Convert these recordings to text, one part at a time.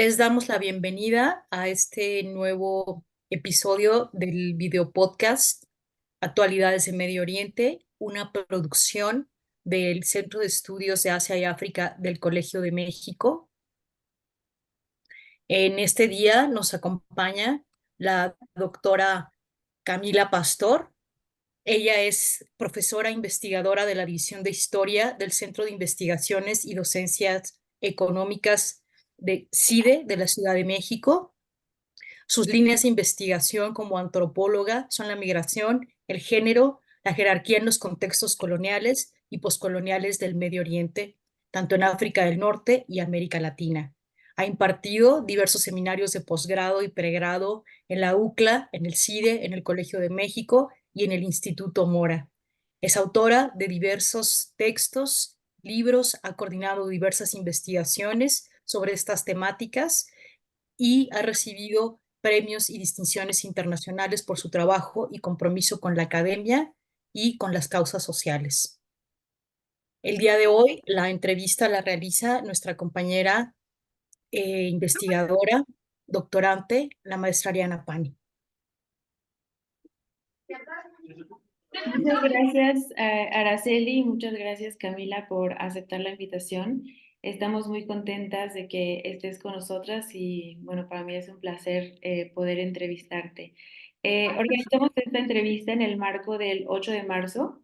Les damos la bienvenida a este nuevo episodio del video podcast Actualidades de Medio Oriente, una producción del Centro de Estudios de Asia y África del Colegio de México. En este día nos acompaña la doctora Camila Pastor. Ella es profesora investigadora de la División de Historia del Centro de Investigaciones y Docencias Económicas de CIDE de la Ciudad de México. Sus líneas de investigación como antropóloga son la migración, el género, la jerarquía en los contextos coloniales y poscoloniales del Medio Oriente, tanto en África del Norte y América Latina. Ha impartido diversos seminarios de posgrado y pregrado en la UCLA, en el CIDE, en el Colegio de México y en el Instituto Mora. Es autora de diversos textos, libros, ha coordinado diversas investigaciones sobre estas temáticas y ha recibido premios y distinciones internacionales por su trabajo y compromiso con la academia y con las causas sociales. El día de hoy la entrevista la realiza nuestra compañera investigadora, doctorante, la maestra Ariana Pani. Muchas gracias, Araceli, muchas gracias, Camila, por aceptar la invitación. Estamos muy contentas de que estés con nosotras y, bueno, para mí es un placer poder entrevistarte. Organizamos esta entrevista en el marco del 8 de marzo,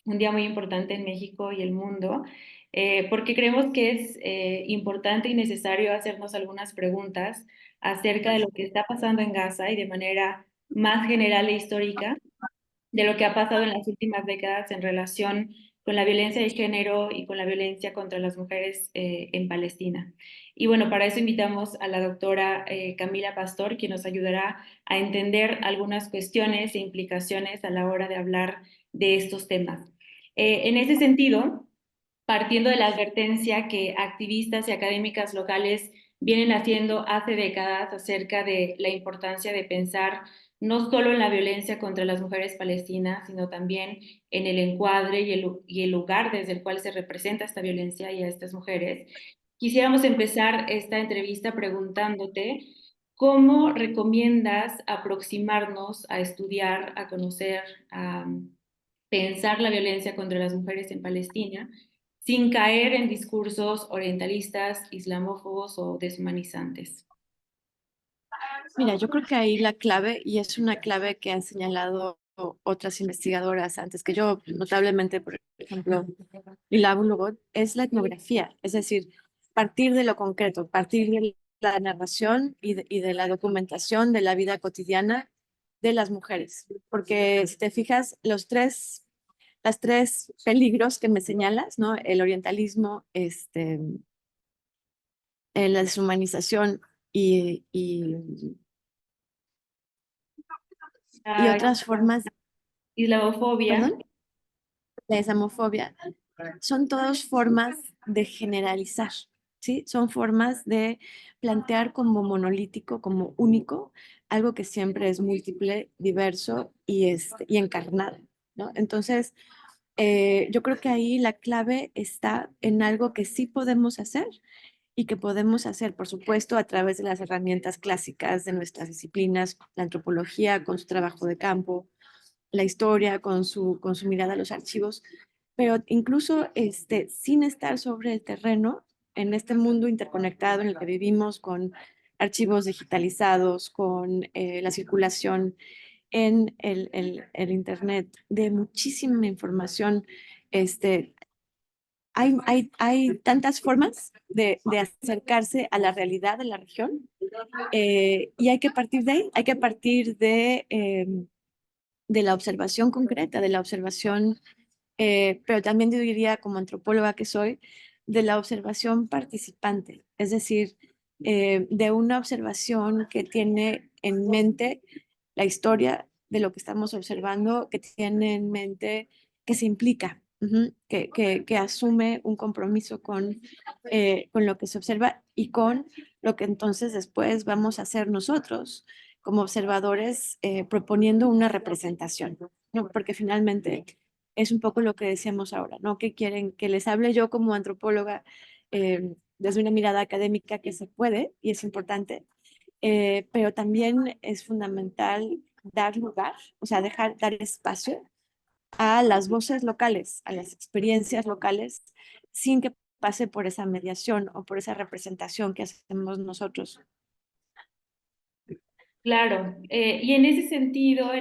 un día muy importante en México y el mundo, porque creemos que es importante y necesario hacernos algunas preguntas acerca de lo que está pasando en Gaza y de manera más general e histórica de lo que ha pasado en las últimas décadas en relación con la violencia de género y con la violencia contra las mujeres en Palestina. Y bueno, para eso invitamos a la doctora Camila Pastor, quien nos ayudará a entender algunas cuestiones e implicaciones a la hora de hablar de estos temas. En ese sentido, partiendo de la advertencia que activistas y académicas locales vienen haciendo hace décadas acerca de la importancia de pensar no solo en la violencia contra las mujeres palestinas, sino también en el encuadre y el lugar desde el cual se representa esta violencia y a estas mujeres. Quisiéramos empezar esta entrevista preguntándote cómo recomiendas aproximarnos a estudiar, a conocer, a pensar la violencia contra las mujeres en Palestina sin caer en discursos orientalistas, islamófobos o deshumanizantes. Mira, yo creo que ahí la clave, y es una clave que han señalado otras investigadoras antes que yo, notablemente, por ejemplo, Lila Bulogot, es la etnografía, es decir, partir de lo concreto, partir de la narración y de la documentación de la vida cotidiana de las mujeres. Porque si te fijas, las tres peligros que me señalas, ¿no? El orientalismo, la deshumanización y La otras formas, islamofobia. perdón, la islamofobia, son todas formas de generalizar, ¿sí? Son formas de plantear como monolítico, como único, algo que siempre es múltiple, diverso y encarnado, ¿no? Entonces, yo creo que ahí la clave está en algo que sí podemos hacer y que podemos hacer, por supuesto, a través de las herramientas clásicas de nuestras disciplinas, la antropología con su trabajo de campo, la historia con su mirada a los archivos, pero incluso sin estar sobre el terreno, en este mundo interconectado en el que vivimos, con archivos digitalizados, con la circulación en el Internet de muchísima información, hay tantas formas de acercarse a la realidad de la región y hay que partir de ahí, hay que partir de la observación concreta, de la observación, pero también yo diría como antropóloga que soy, de la observación participante, es decir, de una observación que tiene en mente la historia de lo que estamos observando, que tiene en mente, que se implica, que asume un compromiso con lo que se observa y con lo que entonces después vamos a hacer nosotros como observadores proponiendo una representación, ¿no? Porque finalmente es un poco lo que decíamos ahora, ¿no? Que quieren que les hable yo como antropóloga desde una mirada académica que se puede y es importante, pero también es fundamental dar lugar, o sea, dar espacio a las voces locales, a las experiencias locales, sin que pase por esa mediación o por esa representación que hacemos nosotros. Claro, y en ese sentido,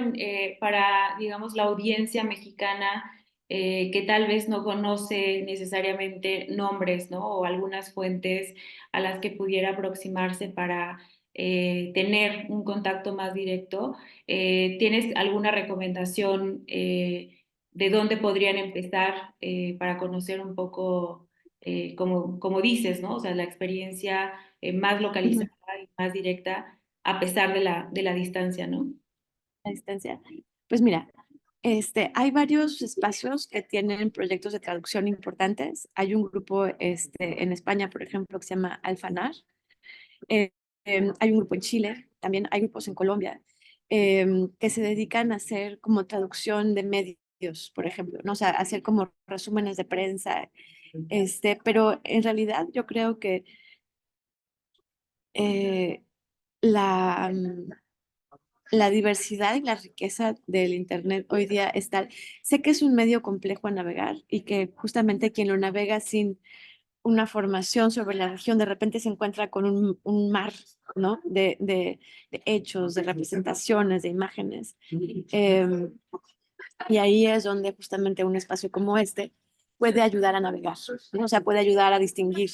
para, digamos, la audiencia mexicana que tal vez no conoce necesariamente nombres, ¿no? O algunas fuentes a las que pudiera aproximarse para tener un contacto más directo, ¿tienes alguna recomendación de dónde podrían empezar para conocer un poco, como dices, ¿no? O sea, la experiencia más Ujú. localizada y más directa a pesar de la distancia, ¿no? A distancia. Pues mira, hay varios espacios que tienen proyectos de traducción importantes. Hay un grupo en España, por ejemplo, que se llama Alfanar. Eh, Hay un grupo en Chile, también hay grupos en Colombia, que se dedican a hacer como traducción de medios, por ejemplo, ¿no? O sea, hacer como resúmenes de prensa. Pero en realidad yo creo que eh, la, mm, la diversidad y la riqueza del Internet hoy día es tal. Sé que es un medio complejo a navegar y que justamente quien lo navega sin una formación sobre la región de repente se encuentra con un mar, ¿no? De hechos, de representaciones, de imágenes. Em, y ahí es donde justamente un espacio como este puede ayudar a navegar, ¿no? O sea, puede ayudar a distinguir,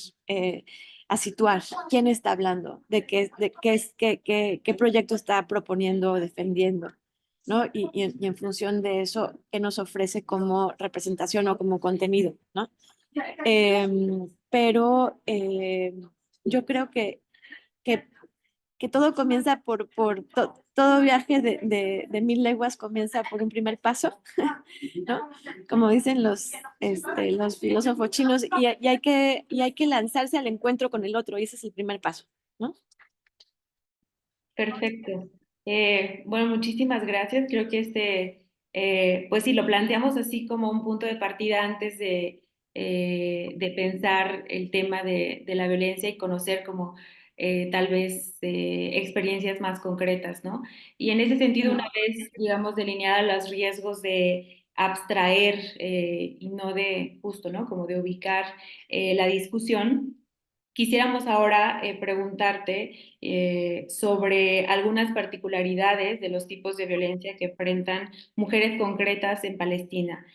a situar quién está hablando, qué proyecto está proponiendo o defendiendo, ¿no? Y en función de eso, qué nos ofrece como representación o como contenido, ¿no? Pero yo creo que, que todo comienza todo viaje de 1000 leguas comienza por un primer paso, ¿no? Como dicen los filósofos chinos, y hay que lanzarse al encuentro con el otro, y ese es el primer paso, ¿no? Perfecto. Bueno, muchísimas gracias. Creo que pues sí, lo planteamos así como un punto de partida antes de pensar el tema de la violencia y conocer como tal vez experiencias más concretas, ¿no? Y en ese sentido, una vez, digamos, delineadas los riesgos de abstraer y no de, justo, ¿no? Como de ubicar la discusión. Quisiéramos ahora preguntarte sobre algunas particularidades de los tipos de violencia que enfrentan mujeres concretas en Palestina,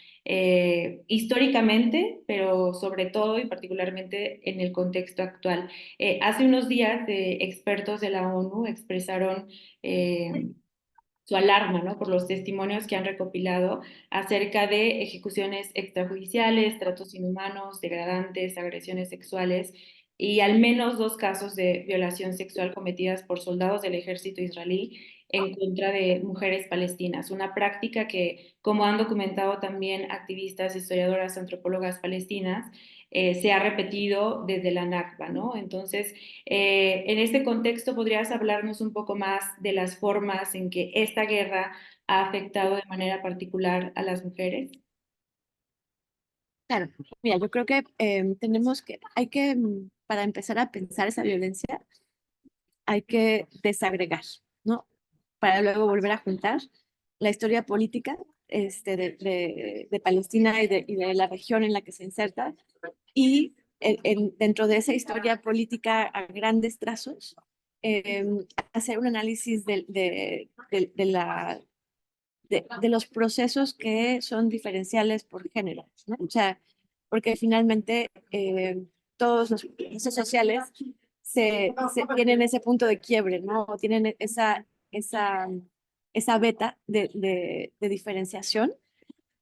históricamente, pero sobre todo y particularmente en el contexto actual. Hace unos días, expertos de la ONU expresaron su alarma, ¿no? Por los testimonios que han recopilado acerca de ejecuciones extrajudiciales, tratos inhumanos, degradantes, agresiones sexuales y al menos 2 casos de violación sexual cometidas por soldados del ejército israelí en contra de mujeres palestinas, una práctica que, como han documentado también activistas, historiadoras, antropólogas palestinas, se ha repetido desde la Nakba, ¿no? Entonces, en este contexto, ¿podrías hablarnos un poco más de las formas en que esta guerra ha afectado de manera particular a las mujeres? Claro, mira, yo creo que para empezar a pensar esa violencia, hay que desagregar, ¿no? Para luego volver a juntar la historia política de Palestina y de la región en la que se inserta y dentro de esa historia política a grandes trazos, eh, hacer un análisis de los procesos que son diferenciales por género, ¿no? O sea, porque finalmente todos los procesos sociales tienen ese punto de quiebre, ¿no? O tienen esa beta de diferenciación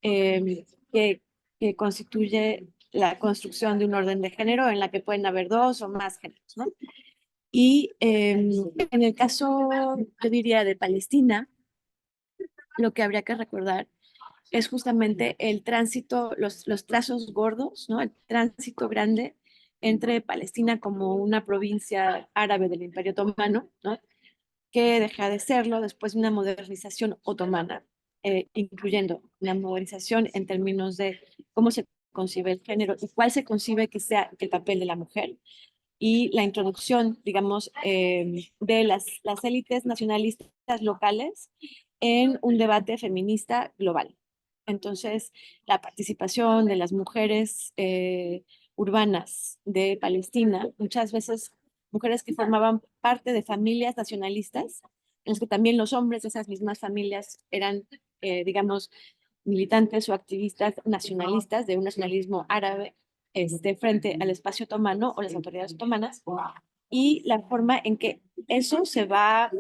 eh, que, que constituye la construcción de un orden de género en la que pueden haber dos o más géneros, ¿no? Y en el caso, yo diría, de Palestina, lo que habría que recordar es justamente el tránsito, los trazos gordos, ¿no? El tránsito grande entre Palestina como una provincia árabe del Imperio Otomano, ¿no? Que deja de serlo después de una modernización otomana, incluyendo una modernización en términos de cómo se concibe el género y cuál se concibe que sea el papel de la mujer, y la introducción, digamos, de las élites nacionalistas locales en un debate feminista global. Entonces, la participación de las mujeres urbanas de Palestina, muchas veces mujeres que formaban parte de familias nacionalistas, en las que también los hombres de esas mismas familias eran, digamos, militantes o activistas nacionalistas de un nacionalismo árabe frente al espacio otomano o las autoridades otomanas, y la forma en que eso se va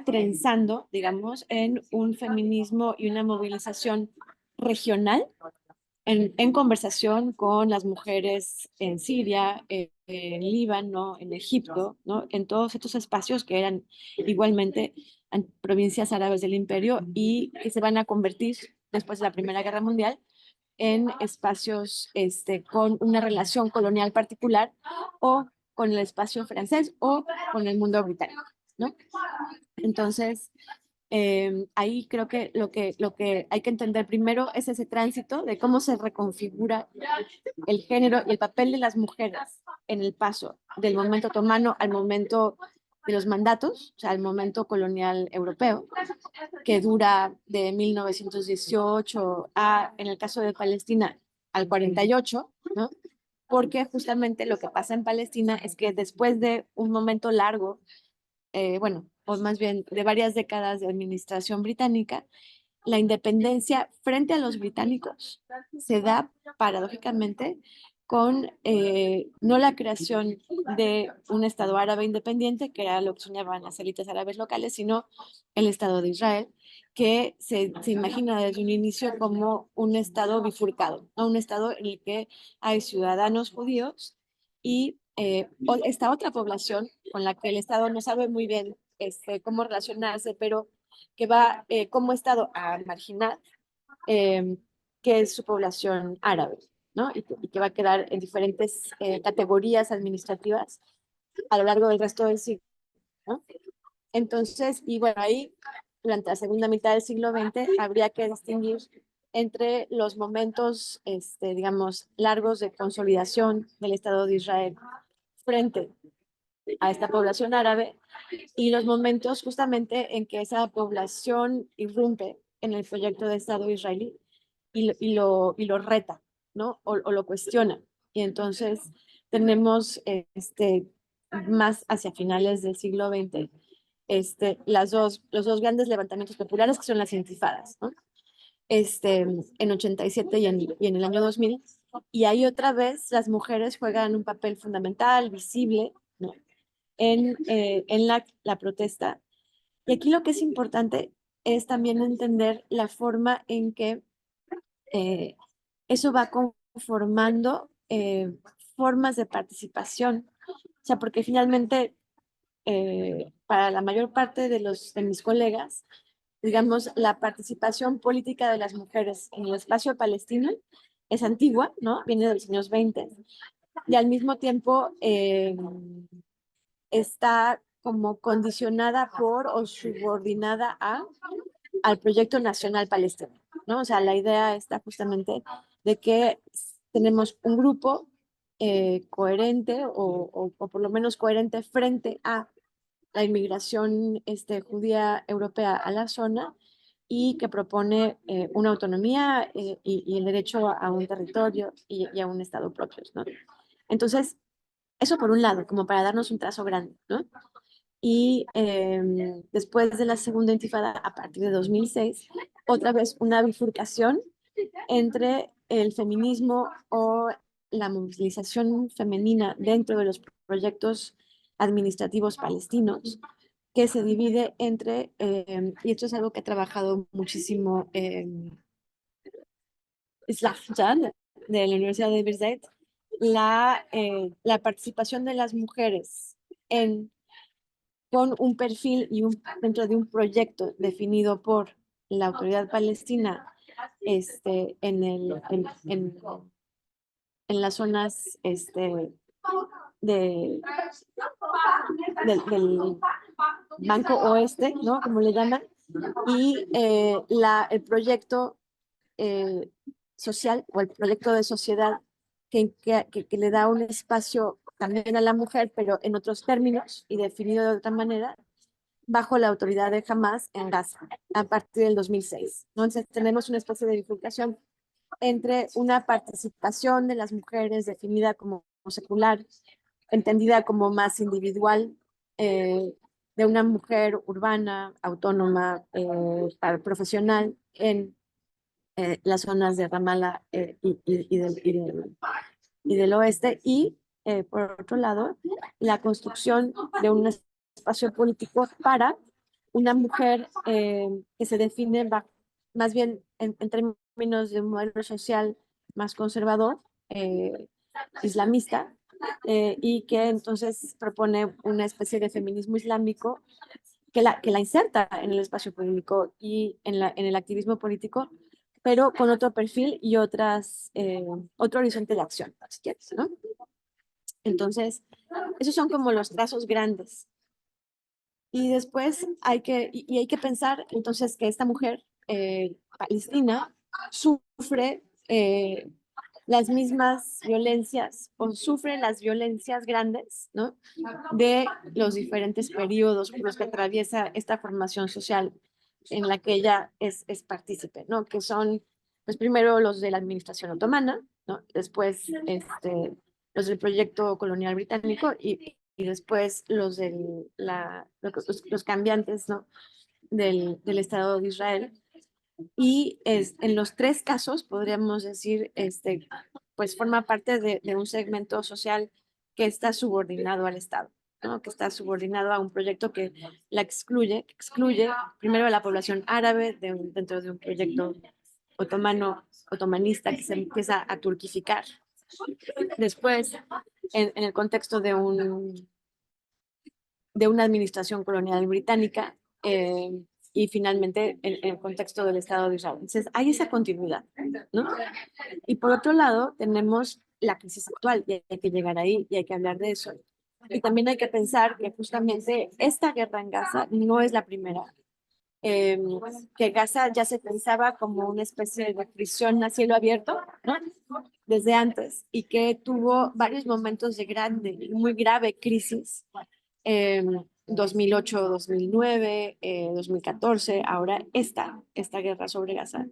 trenzando, digamos, en un feminismo y una movilización regional en conversación con las mujeres en Siria, en Líbano, en Egipto, ¿no? En todos estos espacios que eran igualmente provincias árabes del imperio y que se van a convertir después de la Primera Guerra Mundial en espacios con una relación colonial particular o con el espacio francés o con el mundo británico, ¿no? Entonces, ahí creo que lo que hay que entender primero es ese tránsito de cómo se reconfigura el género y el papel de las mujeres en el paso del momento otomano al momento de los mandatos, o sea, al momento colonial europeo, que dura de 1918 a, en el caso de Palestina, al 48, ¿no? Porque justamente lo que pasa en Palestina es que después de un momento largo, bueno, o más bien de varias décadas de administración británica, la independencia frente a los británicos se da paradójicamente con no la creación de un Estado árabe independiente, que era lo que soñaban las élites árabes locales, sino el Estado de Israel, que se imagina desde un inicio como un Estado bifurcado, ¿no? Un Estado en el que hay ciudadanos judíos y esta otra población con la que el Estado no sabe muy bien cómo relacionarse, pero que va como Estado a marginar, eh, que es su población árabe, ¿no? Y que va a quedar en diferentes categorías administrativas a lo largo del resto del siglo, ¿no? Entonces, y bueno, ahí durante la segunda mitad del siglo XX habría que distinguir entre los momentos, digamos, largos de consolidación del Estado de Israel frente a esta población árabe y los momentos justamente en que esa población irrumpe en el proyecto de Estado israelí y lo reta, ¿no? O lo cuestiona. Y entonces tenemos más hacia finales del siglo XX los dos grandes levantamientos populares que son las intifadas, ¿no? En 87 y en el año 2000. Y ahí otra vez las mujeres juegan un papel fundamental, visible, ¿no? En la protesta. Y aquí lo que es importante es también entender la forma en que eh, eso va conformando formas de participación. O sea, porque finalmente, para la mayor parte de mis colegas, digamos, la participación política de las mujeres en el espacio palestino es antigua, ¿no? Viene de los años 20 y al mismo tiempo está como condicionada por o subordinada al proyecto nacional palestino, ¿no? O sea, la idea está justamente de que tenemos un grupo coherente o por lo menos coherente frente a la inmigración judía europea a la zona y que propone una autonomía y el derecho a un territorio y a un Estado propio, ¿no? Entonces, eso por un lado, como para darnos un trazo grande, ¿no? Y después de la segunda intifada, a partir de 2006, otra vez una bifurcación entre el feminismo o la movilización femenina dentro de los proyectos administrativos palestinos, que se divide entre, y esto es algo que ha trabajado muchísimo Islach Jan, de la Universidad de Birzeit, la participación de las mujeres con un perfil dentro de un proyecto definido por la autoridad palestina en las zonas de, del Banco Oeste, ¿no? Como le llaman, y el proyecto social o el proyecto de sociedad que le da un espacio también a la mujer, pero en otros términos y definido de otra manera, bajo la autoridad de Hamas en Gaza, a partir del 2006. Entonces tenemos una especie de bifurcación entre una participación de las mujeres definida como secular, entendida como más individual, de una mujer urbana, autónoma, profesional en las zonas de Ramallah y del oeste, y por otro lado, la construcción de un espacio político para una mujer que se define más bien en términos de un modelo social más conservador, islamista, y que entonces propone una especie de feminismo islámico que la inserta en el espacio público y en el activismo político, pero con otro perfil y otro horizonte de acción, si quieres, ¿no? Entonces, esos son como los trazos grandes. Y después hay que pensar entonces que esta mujer palestina sufre las mismas violencias o sufre las violencias grandes, ¿no? De los diferentes periodos por los que atraviesa esta formación social en la que ella es partícipe, ¿no? Que son, pues primero los de la administración otomana, ¿no? Después los del proyecto colonial británico y después los cambiantes, ¿no? Del Estado de Israel. Y en los tres casos podríamos decir, pues forma parte de un segmento social que está subordinado al Estado, ¿no? Que está subordinado a un proyecto que que excluye primero a la población árabe dentro de un proyecto otomanista que se empieza a turquificar. Después, en el contexto de una administración colonial británica, y finalmente en el contexto del Estado de Israel. Entonces, hay esa continuidad, ¿no? Y por otro lado, tenemos la crisis actual, y hay que llegar ahí y hay que hablar de eso. Y también hay que pensar que justamente esta guerra en Gaza no es la primera. Eh, que Gaza ya se pensaba como una especie de prisión a cielo abierto, ¿no? Desde antes, y que tuvo varios momentos de muy grave crisis, 2008, 2009, 2014, ahora esta guerra sobre Gaza,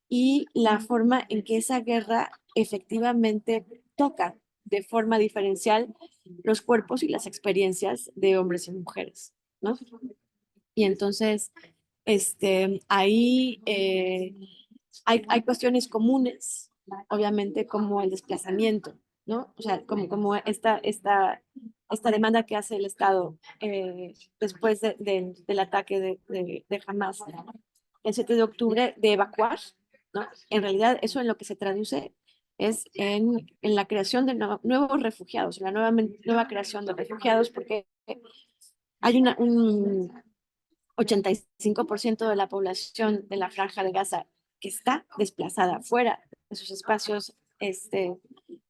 y la forma en que esa guerra efectivamente toca de forma diferencial los cuerpos y las experiencias de hombres y mujeres, ¿no? Y entonces, ahí hay cuestiones comunes, obviamente, como el desplazamiento, ¿no? O sea, como esta demanda que hace el Estado después del ataque de Hamas el 7 de octubre de evacuar, ¿no? En realidad, eso en lo que se traduce es en la creación de nuevos refugiados, la nueva creación de refugiados, porque hay un 85% de la población de la Franja de Gaza que está desplazada fuera de sus espacios de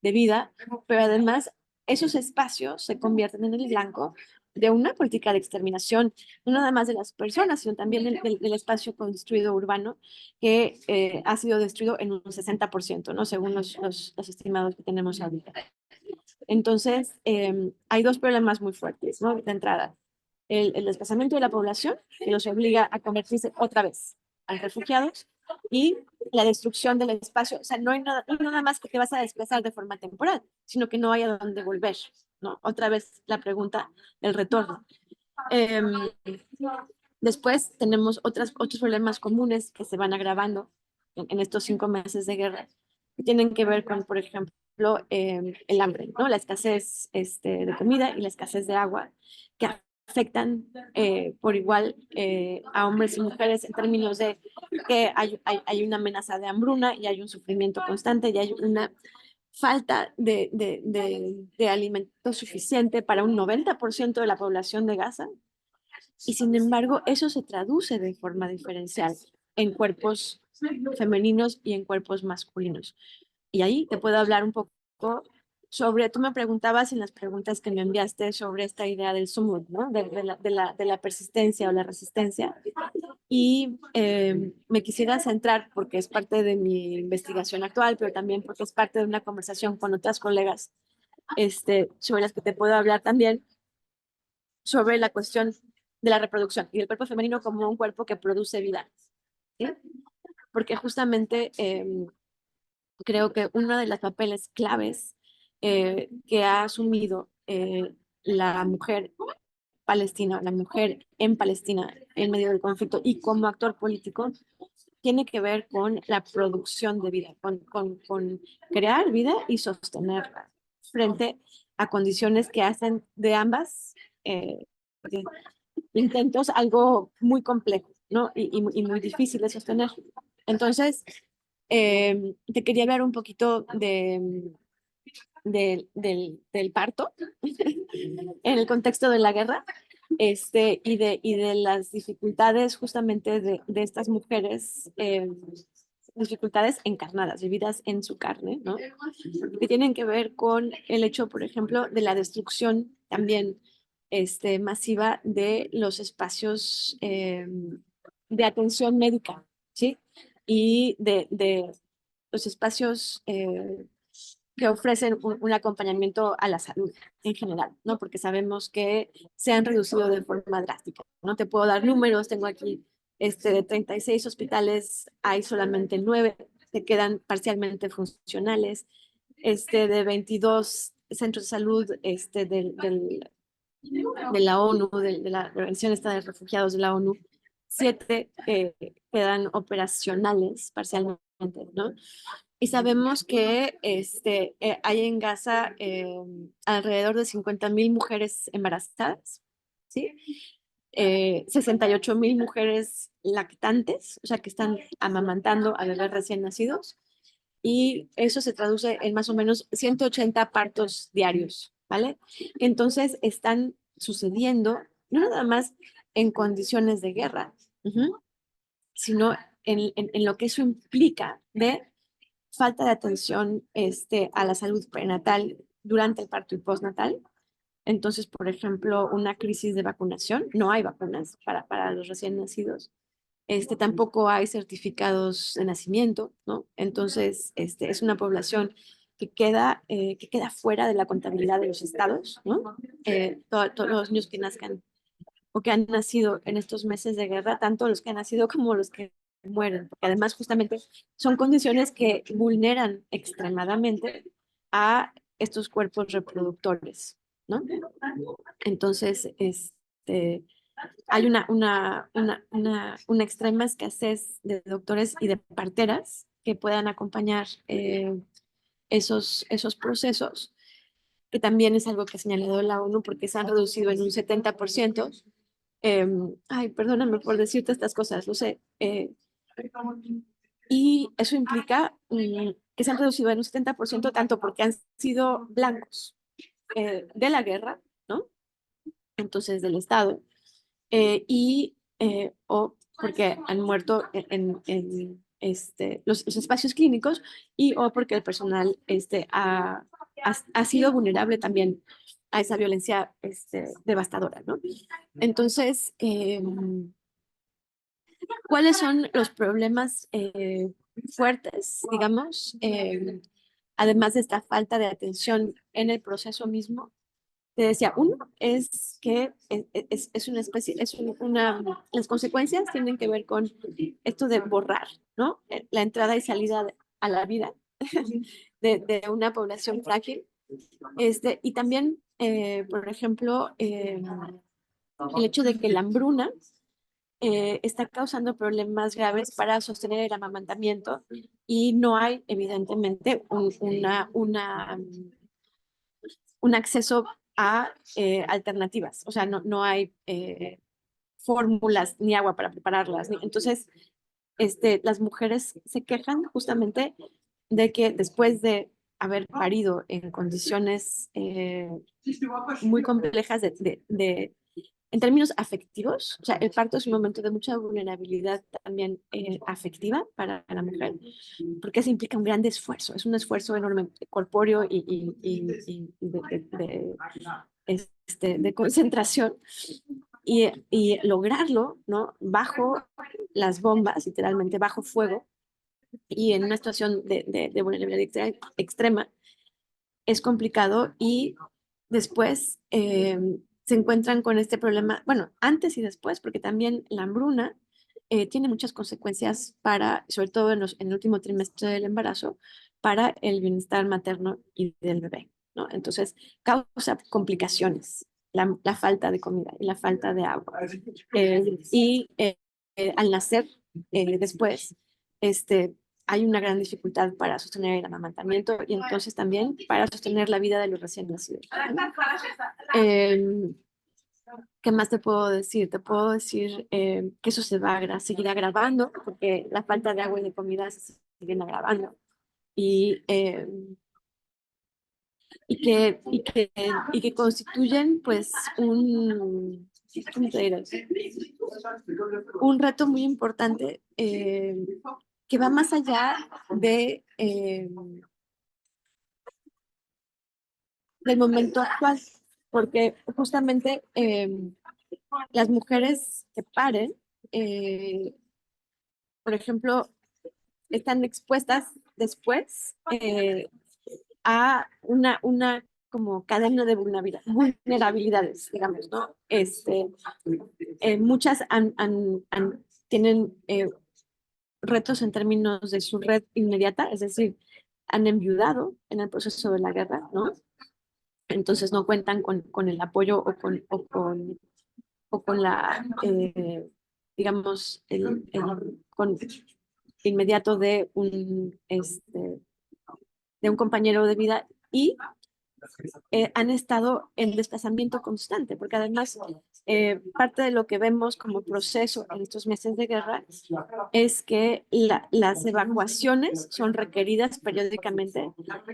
vida, pero además esos espacios se convierten en el blanco de una política de exterminación, no nada más de las personas, sino también del espacio construido urbano, que ha sido destruido en un 60%, ¿no? Según los estimados que tenemos ahorita. Entonces, hay dos problemas muy fuertes, ¿no? De entrada, el desplazamiento de la población, que los obliga a convertirse otra vez en refugiados, y la destrucción del espacio. O sea, no hay nada más que te vas a desplazar de forma temporal, sino que no hay a dónde volver, ¿no? Otra vez la pregunta del retorno. Después tenemos otros problemas comunes que se van agravando en estos 5 meses de guerra, que tienen que ver con, por ejemplo, el hambre, ¿no? La escasez de comida y la escasez de agua, que afectan por igual a hombres y mujeres en términos de que hay una amenaza de hambruna y hay un sufrimiento constante y hay una falta de alimento suficiente para un 90% de la población de Gaza. Y sin embargo, eso se traduce de forma diferencial en cuerpos femeninos y en cuerpos masculinos. Y ahí te puedo hablar un poco sobre, tú me preguntabas en las preguntas que me enviaste sobre esta idea del sumud, ¿no? De la persistencia o la resistencia. Y me quisiera centrar, porque es parte de mi investigación actual, pero también porque es parte de una conversación con otras colegas sobre las que te puedo hablar también, sobre la cuestión de la reproducción y del cuerpo femenino como un cuerpo que produce vida, ¿sí? Porque justamente creo que uno de los papeles claves que ha asumido la mujer palestina, la mujer en Palestina en medio del conflicto y como actor político, tiene que ver con la producción de vida, con crear vida y sostenerla frente a condiciones que hacen de ambas eh, intentos algo muy complejo, ¿no? Y muy difícil de sostener. Entonces, te quería hablar un poquito del parto en el contexto de la guerra y de las dificultades justamente de estas mujeres, dificultades encarnadas, vividas en su carne, ¿no? Que tienen que ver con el hecho, por ejemplo, de la destrucción también masiva de los espacios de atención médica, ¿sí? Y de los espacios que ofrecen un acompañamiento a la salud en general, ¿no? Porque sabemos que se han reducido de forma drástica. No te puedo dar números, tengo aquí de 36 hospitales, hay solamente 9 que quedan parcialmente funcionales, de 22 centros de salud de la ONU, de la Organización de Refugiados de la ONU, 7 quedan operacionales parcialmente, ¿no? Y sabemos que hay en Gaza alrededor de 50,000 mujeres embarazadas, ¿sí? 68,000 mujeres lactantes, o sea, que están amamantando a bebés recién nacidos, y eso se traduce en más o menos 180 partos diarios, ¿vale? Entonces están sucediendo, no nada más en condiciones de guerra, sino en lo que eso implica de falta de atención a la salud prenatal durante el parto y postnatal. Entonces, por ejemplo, una crisis de vacunación, no hay vacunas para los recién nacidos. Tampoco hay certificados de nacimiento, ¿no? Entonces, es una población que queda fuera de la contabilidad de los estados, ¿no? Todos los niños que nazcan o que han nacido en estos meses de guerra, tanto los que han nacido como los que mueren, porque además justamente son condiciones que vulneran extremadamente a estos cuerpos reproductores, ¿no? Entonces, hay una extrema escasez de doctores y de parteras que puedan acompañar esos procesos, que también es algo que ha señalado la ONU porque se han reducido en un 70%. Ay, perdóname por decirte estas cosas, lo sé. Y eso implica que se han reducido en un 70% tanto porque han sido blancos de la guerra, ¿no? Entonces del Estado, o porque han muerto en los espacios clínicos y o porque el personal ha sido vulnerable también a esa violencia devastadora, ¿no? Entonces, ¿cuáles son los problemas fuertes, digamos, además de esta falta de atención en el proceso mismo? Te decía, uno es que es una especie, las consecuencias tienen que ver con esto de borrar, ¿no? La entrada y salida a la vida de una población frágil. Y también, por ejemplo, el hecho de que la hambruna está causando problemas graves para sostener el amamantamiento y no hay, evidentemente, un acceso a alternativas. O sea, no hay fórmulas ni agua para prepararlas. Entonces, las mujeres se quejan justamente de que después de haber parido en condiciones muy complejas en términos afectivos, o sea, el parto es un momento de mucha vulnerabilidad también afectiva para la mujer, porque eso implica un gran esfuerzo, es un esfuerzo enorme corpóreo y de concentración. y lograrlo, ¿no? Bajo las bombas, literalmente bajo fuego, y en una situación de vulnerabilidad extrema, es complicado y después se encuentran con este problema, bueno, antes y después, porque también la hambruna tiene muchas consecuencias para, sobre todo en el último trimestre del embarazo, para el bienestar materno y del bebé, ¿no? Entonces, causa complicaciones, la falta de comida y la falta de agua. Al nacer después, este, hay una gran dificultad para sostener el amamantamiento y entonces también para sostener la vida de los recién nacidos. Eh, ¿Qué más te puedo decir? Te puedo decir que eso se va a seguir agravando porque la falta de agua y de comida se sigue agravando. Y, eh, y que constituyen pues ¿cómo te diré? Un reto muy importante que va más allá del momento actual, porque justamente las mujeres que paren, por ejemplo, están expuestas después a una como cadena de vulnerabilidades, digamos, ¿no? Muchas tienen retos en términos de su red inmediata, es decir, han enviudado en el proceso de la guerra, ¿no? Entonces no cuentan con el apoyo o con la, digamos, con inmediato de un compañero de vida y han estado en desplazamiento constante, porque además parte de lo que vemos como proceso en estos meses de guerra es que las evacuaciones son requeridas periódicamente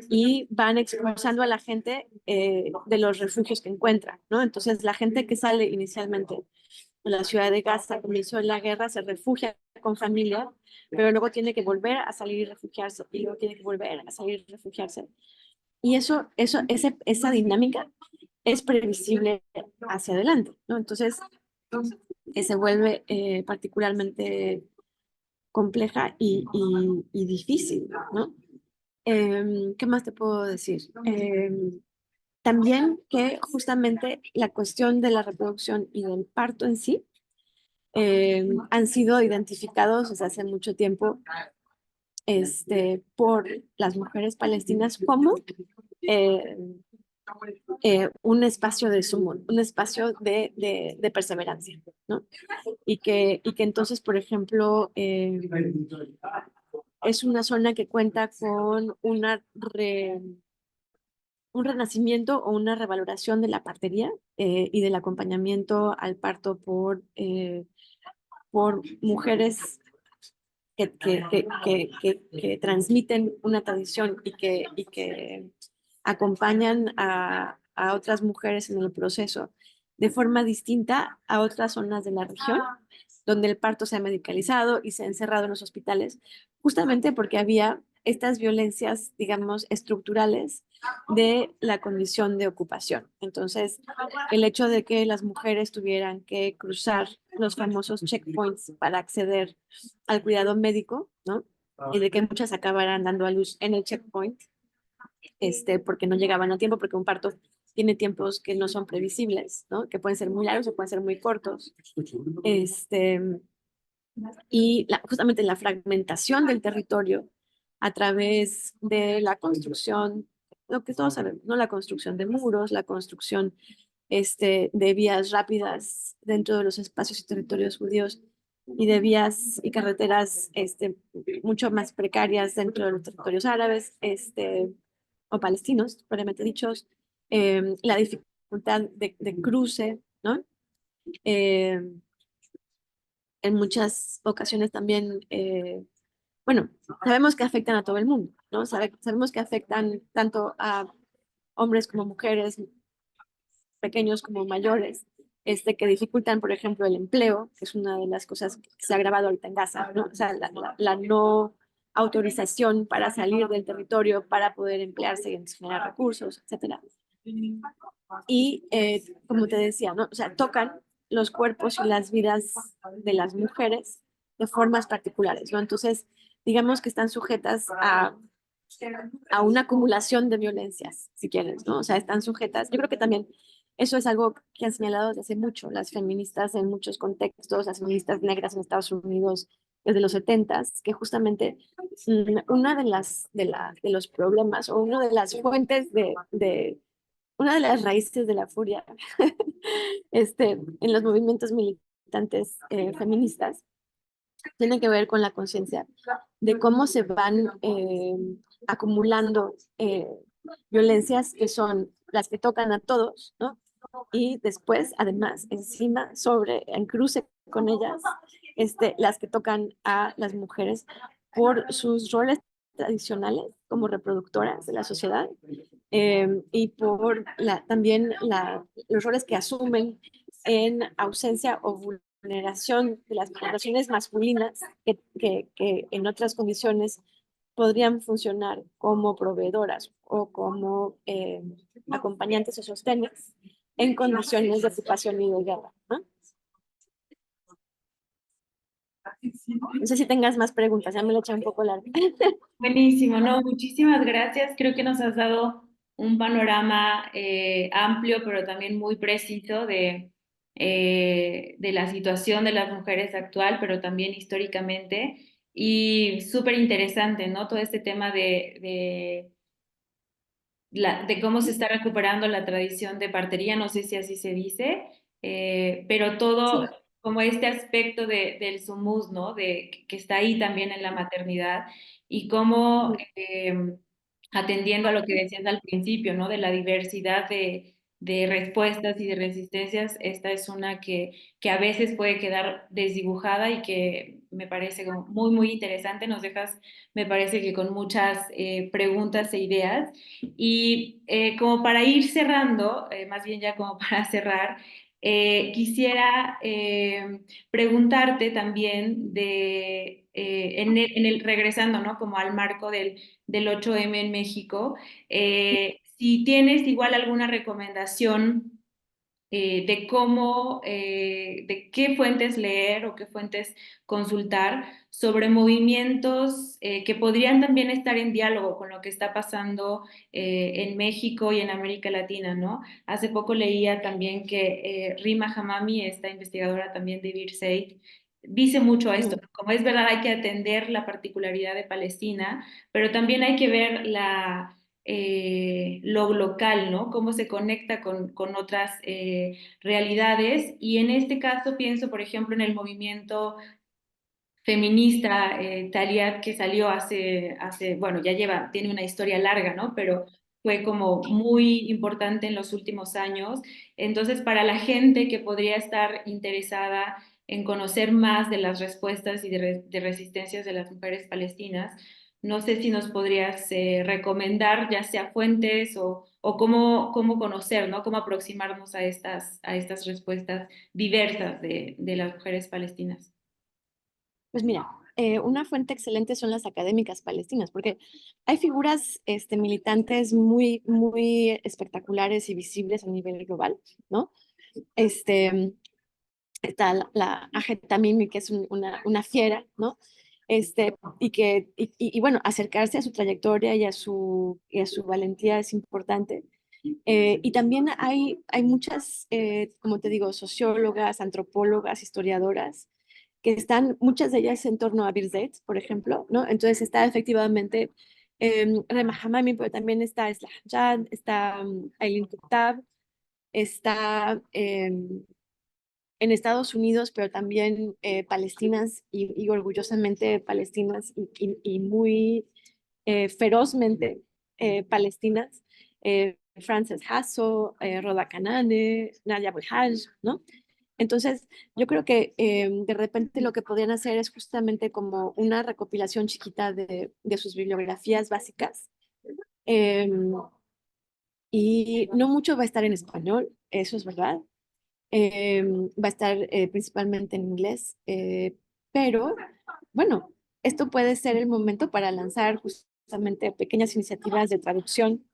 y van expulsando a la gente de los refugios que encuentran, ¿no? Entonces la gente que sale inicialmente de la ciudad de Gaza, comenzó la guerra, se refugia con familia, pero luego tiene que volver a salir y refugiarse, y luego tiene que volver a salir y refugiarse. Y esa dinámica es previsible hacia adelante, ¿no? Entonces, se vuelve particularmente compleja y difícil, ¿no? ¿Qué más te puedo decir? También que justamente la cuestión de la reproducción y del parto en sí han sido identificados desde hace mucho tiempo por las mujeres palestinas como eh, un espacio de sumo, un espacio de perseverancia, ¿no? Y que entonces, por ejemplo, es una zona que cuenta con un renacimiento o una revaloración de la partería y del acompañamiento al parto por mujeres que transmiten una tradición y que acompañan a otras mujeres en el proceso de forma distinta a otras zonas de la región, donde el parto se ha medicalizado y se ha encerrado en los hospitales, justamente porque había estas violencias, digamos, estructurales de la condición de ocupación. Entonces, el hecho de que las mujeres tuvieran que cruzar los famosos checkpoints para acceder al cuidado médico, ¿no? Y de que muchas acabaran dando a luz en el checkpoint, porque no llegaban a tiempo, porque un parto tiene tiempos que no son previsibles, ¿no? Que pueden ser muy largos o pueden ser muy cortos. Y justamente la fragmentación del territorio a través de la construcción, lo que todos sabemos, ¿no? La construcción de muros, la construcción de vías rápidas dentro de los espacios y territorios judíos y de vías y carreteras mucho más precarias dentro de los territorios árabes o palestinos, probablemente dichos, la dificultad de cruce, ¿no? Eh, en muchas ocasiones también, bueno, sabemos que afectan a todo el mundo, ¿no? Sabemos que afectan tanto a hombres como mujeres, pequeños como mayores, que dificultan, por ejemplo, el empleo, que es una de las cosas que se ha agravado ahorita en Gaza, ¿no? O sea, la no autorización para salir del territorio, para poder emplearse y generar recursos, etcétera. Y como te decía, ¿no? O sea, tocan los cuerpos y las vidas de las mujeres de formas particulares, ¿no? Entonces, digamos que están sujetas a una acumulación de violencias, si quieres, ¿no? O sea, están sujetas. Yo creo que también eso es algo que han señalado desde hace mucho las feministas en muchos contextos, las feministas negras en Estados Unidos desde los 70s, que justamente una de los problemas o una de las fuentes una de las raíces de la furia en los movimientos militantes feministas tiene que ver con la conciencia de cómo se van acumulando violencias que son las que tocan a todos, ¿no? Y después, además, encima, en cruce con ellas, las que tocan a las mujeres por sus roles tradicionales como reproductoras de la sociedad y por también los roles que asumen en ausencia o vulneración de las relaciones masculinas que en otras condiciones podrían funcionar como proveedoras o como acompañantes o sostenes en condiciones de ocupación y de guerra, ¿no? No sé si tengas más preguntas, ya me lo eché un poco largo. Buenísimo, no, muchísimas gracias. Creo que nos has dado un panorama amplio, pero también muy preciso de la situación de las mujeres actual, pero también históricamente. Y súper interesante, ¿no? Todo este tema de cómo se está recuperando la tradición de partería, no sé si así se dice, pero todo Sí, como este aspecto del sumus, ¿no? Que está ahí también en la maternidad y cómo atendiendo a lo que decías al principio, ¿no? De la diversidad de respuestas y de resistencias, esta es una que a veces puede quedar desdibujada y que me parece como muy, muy interesante. Nos dejas, me parece que con muchas preguntas e ideas. Y como para ir cerrando, más bien ya como para cerrar, quisiera preguntarte también regresando, ¿no? Como al marco del 8M en México, si tienes igual alguna recomendación de cómo, de qué fuentes leer o qué fuentes consultar sobre movimientos que podrían también estar en diálogo con lo que está pasando en México y en América Latina, ¿no? Hace poco leía también que Rima Hamami, esta investigadora también de BIRSEID, dice mucho esto, mm, como es verdad hay que atender la particularidad de Palestina, pero también hay que ver lo local, ¿no? Cómo se conecta con otras realidades. Y en este caso pienso, por ejemplo, en el movimiento feminista Taliat que salió bueno, tiene una historia larga, ¿no? Pero fue como muy importante en los últimos años. Entonces, para la gente que podría estar interesada en conocer más de las respuestas y de resistencias de las mujeres palestinas, no sé si nos podrías recomendar ya sea fuentes o cómo conocer, ¿no? Cómo aproximarnos a estas respuestas diversas de las mujeres palestinas. pues mira, una fuente excelente son las académicas palestinas, porque hay figuras militantes muy, muy espectaculares y visibles a nivel global, ¿no? Este, está la Ajet Tamimi, que es una fiera, ¿no? Y bueno, acercarse a su trayectoria y a su valentía es importante. Y también hay muchas, como te digo, sociólogas, antropólogas, historiadoras, que están, muchas de ellas en torno a Birzeit, por ejemplo, ¿no? Entonces está efectivamente Rema Hamami, pero también está Islah Jad, está Aylin Tuktab, está en Estados Unidos, pero también palestinas y orgullosamente palestinas y muy ferozmente palestinas, Frances Hasso, Roda Kanane, Nadia Bulhaj, ¿no? Entonces, yo creo que de repente lo que podrían hacer es justamente como una recopilación chiquita de sus bibliografías básicas. Eh, y no mucho va a estar en español, eso es verdad. Va a estar principalmente en inglés, pero bueno, esto puede ser el momento para lanzar justamente pequeñas iniciativas de traducción,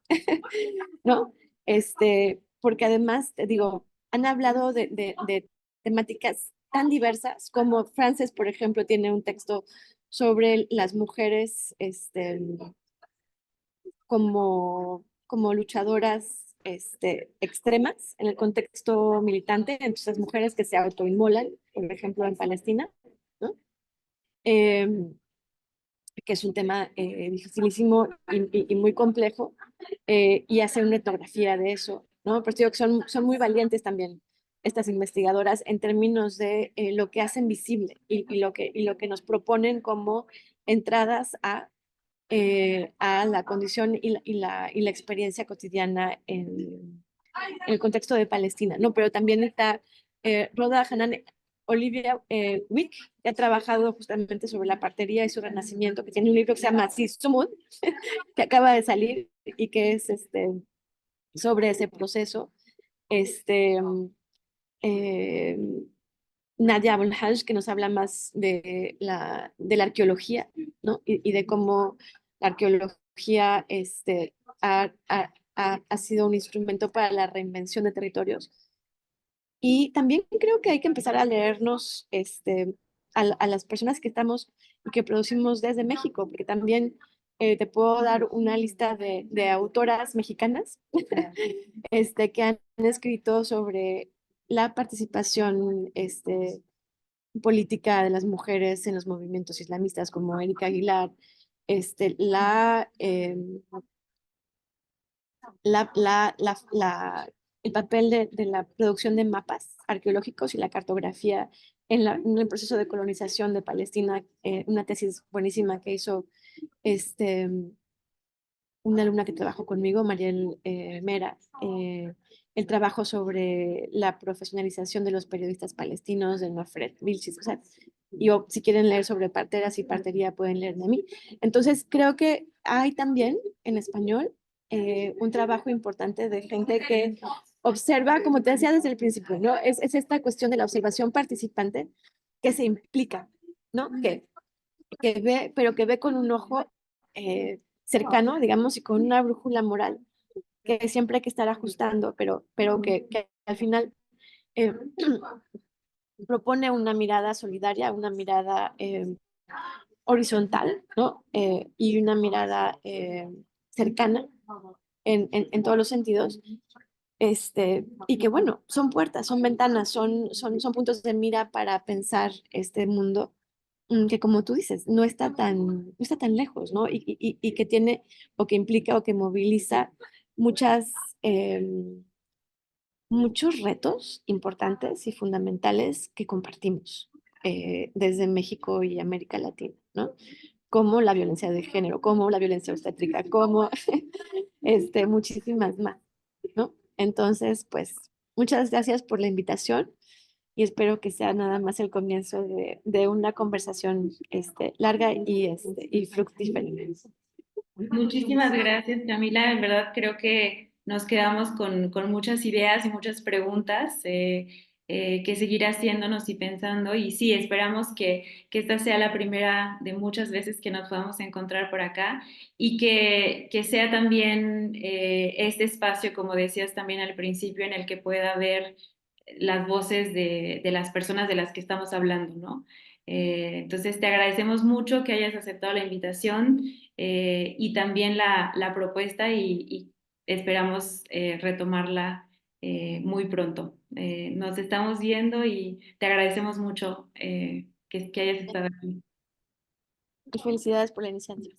¿no? Porque además, te digo, han hablado de temáticas tan diversas como Frances, por ejemplo, tiene un texto sobre las mujeres como luchadoras extremas en el contexto militante, entonces las mujeres que se autoinmolan, por ejemplo, en Palestina, ¿no? Que es un tema dificilísimo y muy complejo, y hacer una etnografía de eso, ¿no? Pero digo que son muy valientes también estas investigadoras en términos de lo que hacen visible y lo que nos proponen como entradas a la condición y la experiencia cotidiana en el contexto de Palestina, ¿no? Pero también está Roda Hanan Olivia Wick, que ha trabajado justamente sobre la partería y su renacimiento, que tiene un libro que se llama Sisumud, que acaba de salir y que es sobre ese proceso. Este, eh, Nadia Abulhaj, que nos habla más de la arqueología, ¿no? Y de cómo la arqueología ha sido un instrumento para la reinvención de territorios. Y también creo que hay que empezar a leernos a las personas que estamos y que producimos desde México, porque también te puedo dar una lista de autoras mexicanas que han escrito sobre la participación política de las mujeres en los movimientos islamistas, como Erika Aguilar, este, la, eh, el papel de la producción de mapas arqueológicos y la cartografía en el proceso de colonización de Palestina, una tesis buenísima que hizo este, una alumna que trabajó conmigo, Mariel Mera, el trabajo sobre la profesionalización de los periodistas palestinos de Nofret Vilchis. O sea, yo, si quieren leer sobre parteras y partería, pueden leer de mí. Entonces, creo que hay también en español un trabajo importante de gente que observa, como te decía desde el principio, ¿no? Es esta cuestión de la observación participante que se implica, ¿no? Que ve, pero que ve con un ojo cercano, digamos, y con una brújula moral que siempre hay que estar ajustando, pero que al final eh, propone una mirada solidaria, una mirada horizontal, ¿no? Y una mirada cercana en todos los sentidos. Y que bueno, son puertas, son ventanas, son puntos de mira para pensar este mundo que como tú dices, no está tan lejos, ¿no? Y que tiene o que implica o que moviliza muchas, muchos retos importantes y fundamentales que compartimos desde México y América Latina, ¿no? Como la violencia de género, como la violencia obstétrica, como muchísimas más, ¿no? Entonces, pues, muchas gracias por la invitación y espero que sea nada más el comienzo de una conversación larga y fructífera. Muchísimas gracias, Camila. En verdad creo que nos quedamos con muchas ideas y muchas preguntas que seguir haciéndonos y pensando. Y sí, esperamos que esta sea la primera de muchas veces que nos podamos encontrar por acá y que sea también este espacio, como decías también al principio, en el que pueda haber las voces de las personas de las que estamos hablando, ¿no? Entonces, te agradecemos mucho que hayas aceptado la invitación y también la propuesta y esperamos retomarla muy pronto. Nos estamos viendo y te agradecemos mucho que hayas estado aquí. Y felicidades por la iniciativa.